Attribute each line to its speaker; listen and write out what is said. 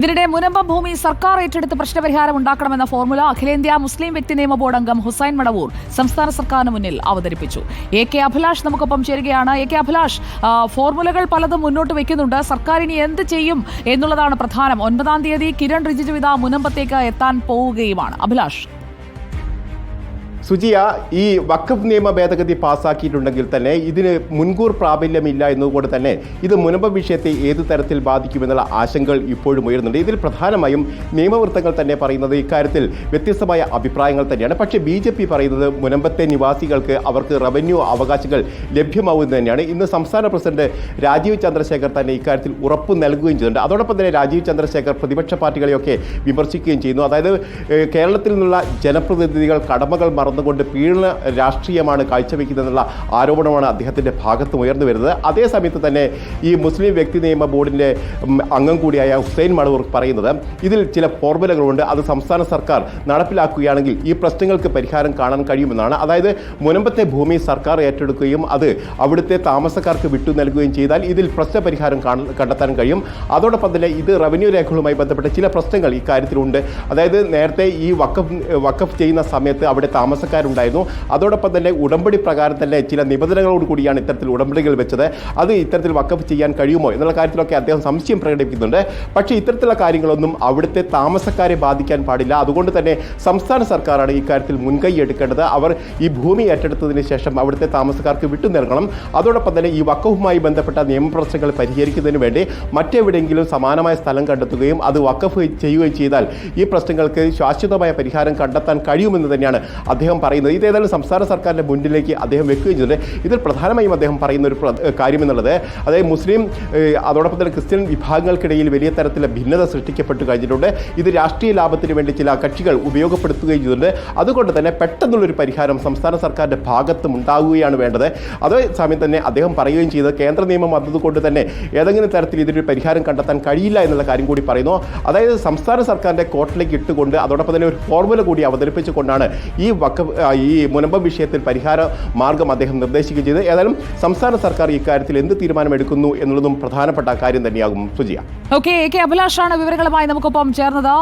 Speaker 1: ഇതിനിടെ മുനമ്പം ഭൂമി സർക്കാർ ഏറ്റെടുത്ത് പ്രശ്നപരിഹാരം ഉണ്ടാക്കണമെന്ന ഫോർമുല അഖിലേന്ത്യാ മുസ്ലിം വ്യക്തി നിയമ ബോർഡ് അംഗം ഹുസൈൻ മടവൂർ സംസ്ഥാന സർക്കാരിന് മുന്നിൽ അവതരിപ്പിച്ചു. AK അഭിലാഷ് നമുക്കൊപ്പം ചേരുകയാണ്. AK അഭിലാഷ്, ഫോർമുലകൾ പലതും മുന്നോട്ട് വെക്കുന്നുണ്ട്. സർക്കാർ ഇനി എന്ത് ചെയ്യും എന്നുള്ളതാണ് പ്രധാനം. 9-ാം തീയതി കിരൺ റിജിജു മുനമ്പത്തേക്ക് എത്താൻ പോവുകയുമാണ്. അഭിലാഷ്,
Speaker 2: സുജിയ, ഈ വഖഫ് നിയമ ഭേദഗതി പാസ്സാക്കിയിട്ടുണ്ടെങ്കിൽ തന്നെ ഇതിന് മുൻകൂർ പ്രാബല്യമില്ല എന്നതുകൊണ്ട് തന്നെ ഇത് മുനമ്പം വിഷയത്തെ ഏതു തരത്തിൽ ബാധിക്കുമെന്നുള്ള ആശങ്കകൾ ഇപ്പോഴും ഉയരുന്നുണ്ട്. ഇതിൽ പ്രധാനമായും നിയമവൃത്തങ്ങൾ തന്നെ പറയുന്നത് ഇക്കാര്യത്തിൽ വ്യത്യസ്തമായ അഭിപ്രായങ്ങൾ തന്നെയാണ്. പക്ഷേ BJP പറയുന്നത് മുനമ്പത്തെ നിവാസികൾക്ക് അവർക്ക് റവന്യൂ അവകാശങ്ങൾ ലഭ്യമാവുന്നത് തന്നെയാണ്. ഇന്ന് സംസ്ഥാന പ്രസിഡന്റ് രാജീവ് ചന്ദ്രശേഖർ തന്നെ ഇക്കാര്യത്തിൽ ഉറപ്പ് നൽകുകയും ചെയ്യുന്നുണ്ട്. അതോടൊപ്പം തന്നെ രാജീവ് ചന്ദ്രശേഖർ പ്രതിപക്ഷ പാർട്ടികളെയൊക്കെ വിമർശിക്കുകയും ചെയ്യുന്നു. അതായത് കേരളത്തിൽ നിന്നുള്ള ജനപ്രതിനിധികൾ കടമകൾ കൊണ്ട് പീഡന രാഷ്ട്രീയമാണ് കാഴ്ചവെക്കുന്നതെന്നുള്ള ആരോപണമാണ് അദ്ദേഹത്തിന്റെ ഭാഗത്ത് ഉയർന്നു വരുന്നത്. അതേസമയത്ത് തന്നെ ഈ മുസ്ലിം വ്യക്തി നിയമ ബോർഡിന്റെ അംഗം കൂടിയായ ഹുസൈൻ മടവൂർ പറയുന്നത് ഇതിൽ ചില ഫോർമുലകളുണ്ട്, അത് സംസ്ഥാന സർക്കാർ നടപ്പിലാക്കുകയാണെങ്കിൽ ഈ പ്രശ്നങ്ങൾക്ക് പരിഹാരം കാണാൻ കഴിയുമെന്നാണ്. അതായത് മുനമ്പത്തെ ഭൂമി സർക്കാർ ഏറ്റെടുക്കുകയും അത് അവിടുത്തെ താമസക്കാർക്ക് വിട്ടു നൽകുകയും ചെയ്താൽ ഇതിൽ പ്രശ്നപരിഹാരം കണ്ടെത്താൻ കഴിയും. അതോടൊപ്പം തന്നെ ഇത് റവന്യൂ രേഖകളുമായി ബന്ധപ്പെട്ട ചില പ്രശ്നങ്ങൾ ഇക്കാര്യത്തിലുണ്ട്. അതായത് നേരത്തെ ഈ വഖഫ് ചെയ്യുന്ന സമയത്ത് അവിടെ താമസക്കാരുണ്ടായിരുന്നു. അതോടൊപ്പം തന്നെ ഉടമ്പടി പ്രകാരം തന്നെ ചില നിബന്ധനകളോട് കൂടിയാണ് ഇത്തരത്തിൽ ഉടമ്പടികൾ വെച്ചത്. അത് ഇത്തരത്തിൽ വഖഫ് ചെയ്യാൻ കഴിയുമോ എന്നുള്ള കാര്യത്തിലൊക്കെ അദ്ദേഹം സംശയം പ്രകടിപ്പിക്കുന്നുണ്ട്. പക്ഷേ ഇത്തരത്തിലുള്ള കാര്യങ്ങളൊന്നും അവിടുത്തെ താമസക്കാരെ ബാധിക്കാൻ പാടില്ല. അതുകൊണ്ട് തന്നെ സംസ്ഥാന സർക്കാരാണ് ഇക്കാര്യത്തിൽ മുൻകൈ എടുക്കേണ്ടത്. അവർ ഈ ഭൂമി ഏറ്റെടുത്തതിന് ശേഷം അവിടുത്തെ താമസക്കാർക്ക് വിട്ടു നൽകണം. അതോടൊപ്പം തന്നെ ഈ വഖഫുമായി ബന്ധപ്പെട്ട നിയമപ്രശ്നങ്ങൾ പരിഹരിക്കുന്നതിന് വേണ്ടി മറ്റെവിടെയെങ്കിലും സമാനമായ സ്ഥലം കണ്ടെത്തുകയും അത് വഖഫ് ചെയ്യുകയും ചെയ്താൽ ഈ പ്രശ്നങ്ങൾക്ക് ശാശ്വതമായ പരിഹാരം കണ്ടെത്താൻ കഴിയുമെന്ന് തന്നെയാണ് അദ്ദേഹം പറയുന്നത്. ഇതേതായാലും സംസ്ഥാന സർക്കാരിൻ്റെ മുന്നിലേക്ക് അദ്ദേഹം വെക്കുകയും ചെയ്തിട്ടുണ്ട്. ഇതിൽ പ്രധാനമായും അദ്ദേഹം പറയുന്ന ഒരു കാര്യം എന്നുള്ളത്, അതായത് മുസ്ലിം അതോടൊപ്പം തന്നെ ക്രിസ്ത്യൻ വിഭാഗങ്ങൾക്കിടയിൽ വലിയ തരത്തിലുള്ള ഭിന്നത സൃഷ്ടിക്കപ്പെട്ടു കഴിഞ്ഞിട്ടുണ്ട്. ഇത് രാഷ്ട്രീയ ലാഭത്തിന് വേണ്ടി ചില കക്ഷികൾ ഉപയോഗപ്പെടുത്തുകയും ചെയ്തിട്ടുണ്ട്. അതുകൊണ്ട് തന്നെ പെട്ടെന്നുള്ളൊരു പരിഹാരം സംസ്ഥാന സർക്കാരിൻ്റെ ഭാഗത്തും ഉണ്ടാവുകയാണ് വേണ്ടത്. അതേസമയം തന്നെ അദ്ദേഹം പറയുകയും ചെയ്തത് കേന്ദ്ര നിയമം വന്നതുകൊണ്ട് തന്നെ ഏതെങ്കിലും തരത്തിൽ ഇതിനൊരു പരിഹാരം കണ്ടെത്താൻ കഴിയില്ല എന്നുള്ള കാര്യം കൂടി പറയുന്നു. അതായത് സംസ്ഥാന സർക്കാരിൻ്റെ കോർട്ടിലേക്ക് ഇട്ടുകൊണ്ട് അതോടൊപ്പം തന്നെ ഒരു ഫോർമുല കൂടി അവതരിപ്പിച്ചുകൊണ്ടാണ് ഈ മുനമ്പം വിഷയത്തിൽ പരിഹാര മാർഗം അദ്ദേഹം നിർദ്ദേശിക്കുകയും ചെയ്ത്. ഏതായാലും സംസ്ഥാന സർക്കാർ ഇക്കാര്യത്തിൽ എന്ത് തീരുമാനമെടുക്കുന്നു എന്നുള്ളതും പ്രധാനപ്പെട്ട കാര്യം തന്നെയാകും. സുജിയ.
Speaker 1: AK അഭിലാഷാണ് വിവരങ്ങളുമായി നമുക്കൊപ്പം ചേർന്നത്.